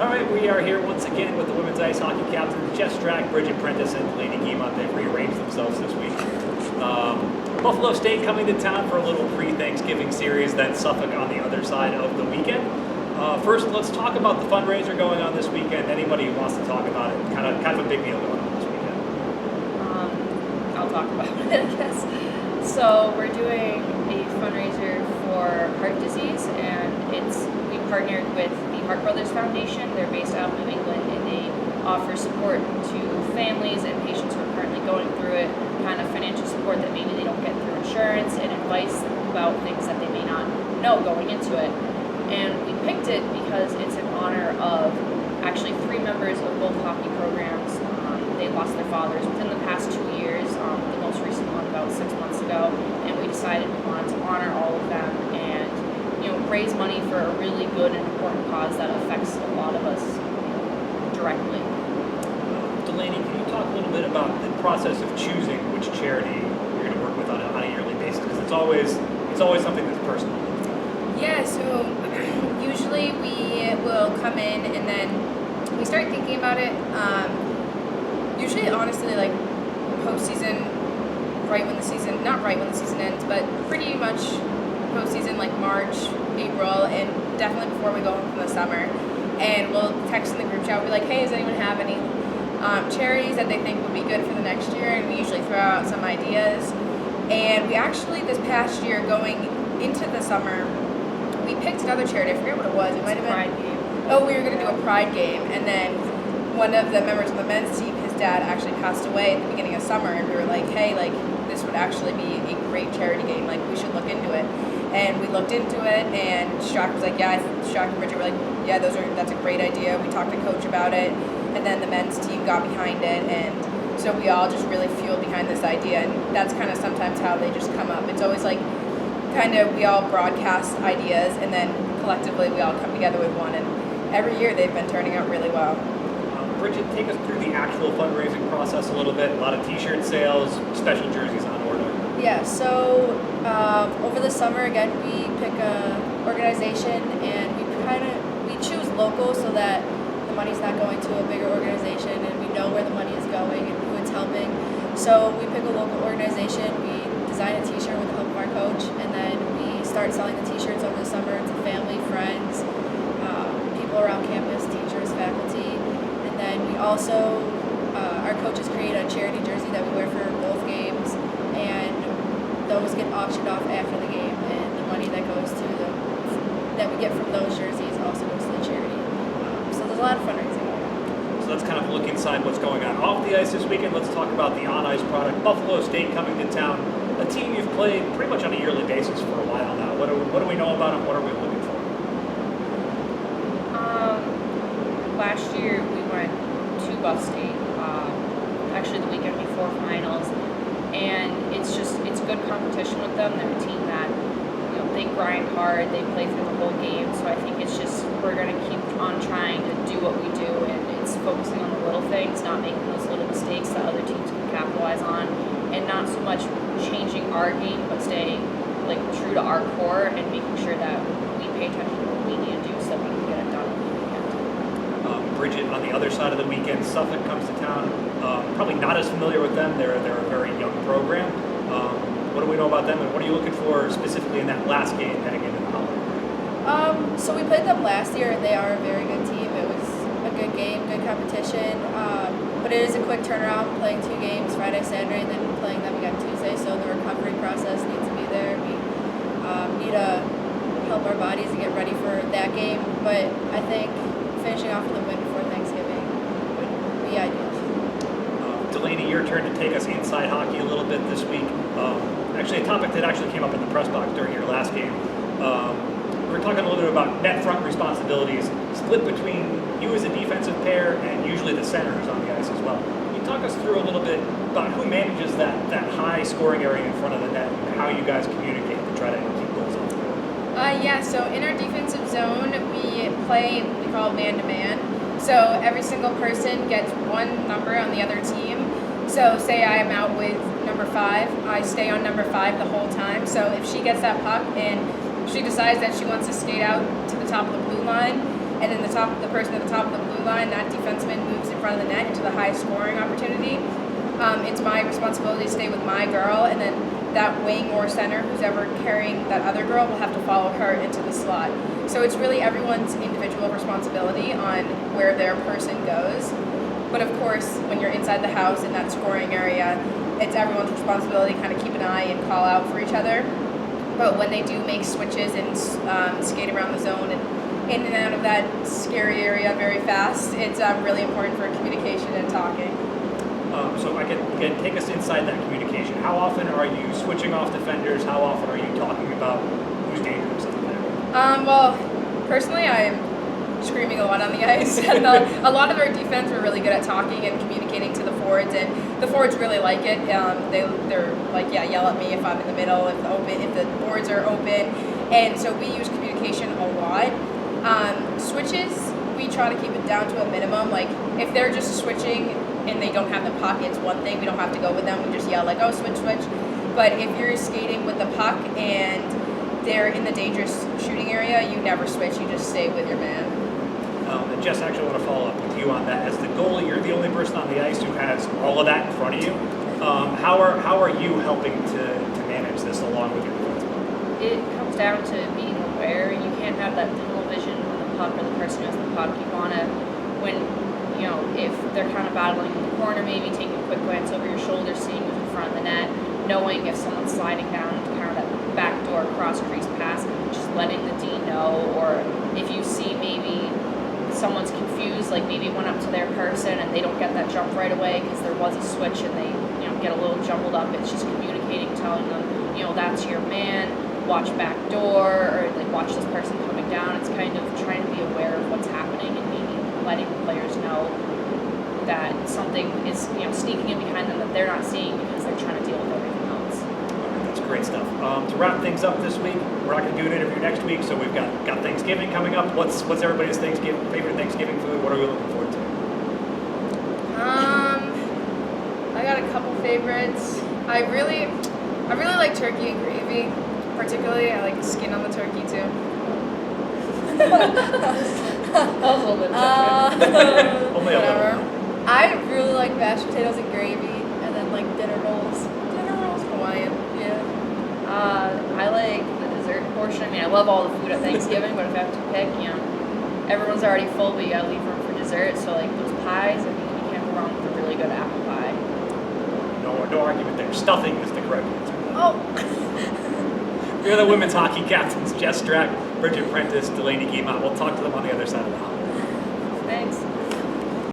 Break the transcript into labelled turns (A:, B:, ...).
A: All right, we are here once again with the women's ice hockey captains, Jessica Strack, Bridgette, Prentiss, and Delaney Guimont. They've rearranged themselves this week. Buffalo State coming to town for a little pre-Thanksgiving series, then Suffolk on the other side of the weekend. First, let's talk about the fundraiser going on this weekend. Anybody who wants to talk about it, kind of a big deal going on this weekend.
B: I'll talk about it, I guess. So we're doing a fundraiser for heart disease, and we partnered with the Heart Brothers Foundation. They're based out of New England, and they offer support to families and patients who are currently going through it, kind of financial support that maybe they don't get through insurance, and advice about things that they may not know going into it. And we picked it because it's in honor of actually 3 members of both hockey programs. They lost their fathers within the past 2 years, the most recent one about 6 months ago, and we decided we wanted to honor all of them and raise money for a really good and important cause that affects a lot of us directly.
A: Delaney, can you talk a little bit about the process of choosing which charity you're going to work with on a yearly basis? Because it's always something that's personal.
C: Yeah, so usually we will come in and then we start thinking about it. Usually, honestly, like postseason, not right when the season ends, but pretty much postseason, like March, April, and definitely before we go home from the summer. And we'll text in the group chat, we'll be like, hey, does anyone have any charities that they think would be good for the next year? And we usually throw out some ideas. And we actually, this past year, going into the summer, we picked another charity. I forget what it was. It might have been
B: Pride game.
C: Oh, we were going to do a Pride game, and then one of the members of the men's team, his dad actually passed away at the beginning of summer, and we were like, hey, like this would actually be a great charity game. Like we should look into it. And we looked into it, and Strack was like, yeah. Strack and Bridgette were like, yeah, that's a great idea. We talked to coach about it, and then the men's team got behind it, and so we all just really fueled behind this idea, and that's kind of sometimes how they just come up. It's always like kind of we all broadcast ideas, and then collectively we all come together with one, and every year they've been turning out really well.
A: Bridgette, take us through the actual fundraising process a little bit. A lot of t-shirt sales, special jerseys on order.
D: Yeah, so over the summer, again, we pick a organization, and we choose local so that the money's not going to a bigger organization, and we know where the money is going and who it's helping. So we pick a local organization, we design a t-shirt with the help of our coach, and then we start selling the t-shirts over the summer to family, friends, people around campus, teachers, faculty. And then we also, our coaches create a charity jersey that we wear for both games, and those get auctioned off after the game, and the money that we get from those jerseys also goes to the charity. So there's a lot of fundraising going on.
A: So let's kind of look inside what's going on off the ice this weekend. Let's talk about the on-ice product. Buffalo State coming to town, a team you've played pretty much on a yearly basis for a while now. What do we know about them? What are we looking for?
B: Last year we went to Buff State, actually the weekend before finals, and it's good competition with them. They're a team that they grind hard, they play through the whole game, so I think it's just we're going to keep on trying to do what we do, and it's focusing on the little things, not making those little mistakes that other teams can capitalize on, and not so much changing our game, but staying true to our core and making sure that we pay attention to what we need to do so that we can get it done.
A: Bridgette, on the other side of the weekend, Suffolk comes to town. Probably not as familiar with them. They're a very young program. What do we know about them, and what are you looking for specifically in that last game heading into the holiday?
D: So we played them last year, and they are a very good team. It was a good game, good competition, but it is a quick turnaround, playing 2 games, Friday, Saturday, and then playing them again Tuesday, so the recovery process needs to be there. We need to help our bodies and get ready for that game, but I think finishing off with a win before Thanksgiving would be ideal.
A: Delaney, your turn to take us inside hockey a little bit this week. Actually, a topic that actually came up in the press box during your last game. We were talking a little bit about net front responsibilities split between you as a defensive pair and usually the centers on the ice as well. Can you talk us through a little bit about who manages that high scoring area in front of the net and how you guys communicate to try to keep goals on the board?
C: Yeah, so in our defensive zone, we play what we call man-to-man. So every single person gets one number on the other team. So say I am out with number 5, I stay on number 5 the whole time. So if she gets that puck and she decides that she wants to skate out to the top of the blue line, and then the person at the top of the blue line, that defenseman moves in front of the net into the high scoring opportunity. It's my responsibility to stay with my girl, and then that wing or center who's ever carrying that other girl will have to follow her into the slot. So it's really everyone's individual responsibility on where their person goes. But of course, when you're inside the house in that scoring area, it's everyone's responsibility to kind of keep an eye and call out for each other. But when they do make switches and skate around the zone and in and out of that scary area very fast, it's really important for communication and talking.
A: So I can take us inside that communication. How often are you switching off defenders? How often are you talking about who's dangerous on the net?
C: Well, personally, I'm screaming a lot on the ice. And a lot of our defense were really good at talking and communicating to the forwards, and the forwards really like it. They're like, yeah, yell at me if I'm in the middle, if the boards are open, and so we use communication a lot. Switches, we try to keep it down to a minimum. Like if they're just switching and they don't have the puck, it's one thing. We don't have to go with them. We just yell like, oh, switch, switch. But if you're skating with the puck and they're in the dangerous shooting area, you never switch. You just stay with your man.
A: And Jess, actually, I want to follow up with you on that. As the goalie, you're the only person on the ice who has all of that in front of you. How are you helping to manage this along with your defense?
B: It comes down to being aware. You can't have that tunnel vision on the puck or the person who has the puck. You want to, if they're kind of battling in the corner, maybe taking a quick glance over your shoulder, seeing who's in front of the net, knowing if someone's sliding down into kind of that backdoor cross crease pass, just letting the D know, or if you see maybe someone's confused, like maybe it went up to their person and they don't get that jump right away because there was a switch and they get a little jumbled up. It's just communicating, telling them, that's your man, watch back door, or like watch this person coming down. It's kind of trying to be aware of what's happening and maybe letting the players know that something is sneaking in behind them that they're not seeing because they're trying to deal with everything else.
A: Okay, that's great stuff. To wrap things up this week, we're not going to do an interview next week, so we've got Thanksgiving coming up. What's everybody's favorite Thanksgiving food? What are we looking forward to?
C: I got a couple favorites. I really like turkey and gravy. Particularly, I like the skin on the turkey too.
B: That was a little bit
A: Only a little.
C: Whatever.
D: I really like mashed potatoes and gravy, and then like dinner rolls.
C: Dinner rolls, Hawaiian.
D: Yeah.
B: I like the dessert portion. I mean, I love all the food at Thanksgiving, but if I have to pick, everyone's already full, but you gotta leave room for dessert. So like those pies, I mean, you can't go wrong with a really good apple pie.
A: No argument there. Stuffing is the correct answer.
C: Oh.
A: We're the women's hockey captains, Jess Strack, Bridgette Prentiss, Delaney Guimont. We'll talk to them on the other side of the house.